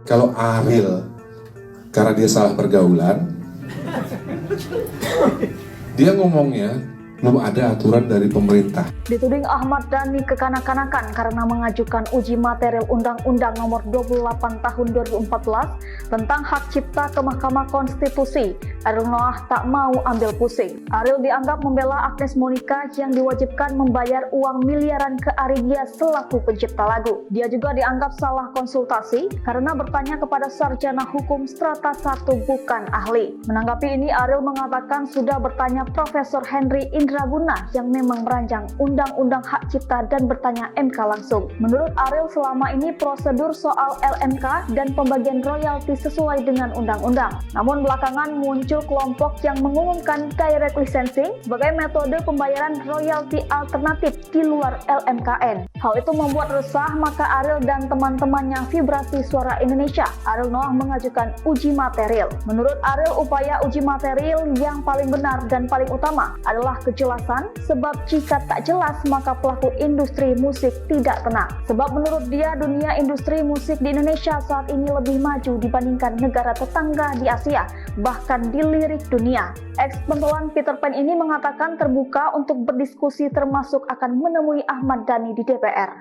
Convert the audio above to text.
Kalau Ariel, karena dia salah pergaulan, dia ngomongnya belum ada aturan dari pemerintah. Dituding Ahmad Dhani kekanak-kanakan karena mengajukan uji material Undang-Undang Nomor 28 Tahun 2014 tentang hak cipta ke Mahkamah Konstitusi, Ariel Noah tak mau ambil pusing. Ariel dianggap membela Agnes Monica yang diwajibkan membayar uang miliaran ke Aridia selaku pencipta lagu. Dia juga dianggap salah konsultasi karena bertanya kepada sarjana hukum strata 1 bukan ahli. Menanggapi ini, Ariel mengatakan sudah bertanya Profesor Henry Indraguna yang memang merancang Undang-Undang Hak Cipta dan bertanya MK langsung. Menurut Ariel, selama ini prosedur soal LMK dan pembagian royalti sesuai dengan undang-undang. Namun belakangan muncul kelompok yang mengumumkan direct licensing sebagai metode pembayaran royalti alternatif di luar LMKN. Hal itu membuat resah, maka Ariel dan teman-temannya Vibrasi Suara Indonesia, Ariel Noah mengajukan uji material. Menurut Ariel, upaya uji material yang paling benar dan paling utama adalah kejelasan, sebab jika tak jelas maka pelaku industri musik tidak tenang. Sebab menurut dia, dunia industri musik di Indonesia saat ini lebih maju dibandingkan negara tetangga di Asia, bahkan di lirik dunia. Ex-pentolan Peter Pan ini mengatakan terbuka untuk berdiskusi termasuk akan menemui Ahmad Dhani di DPR.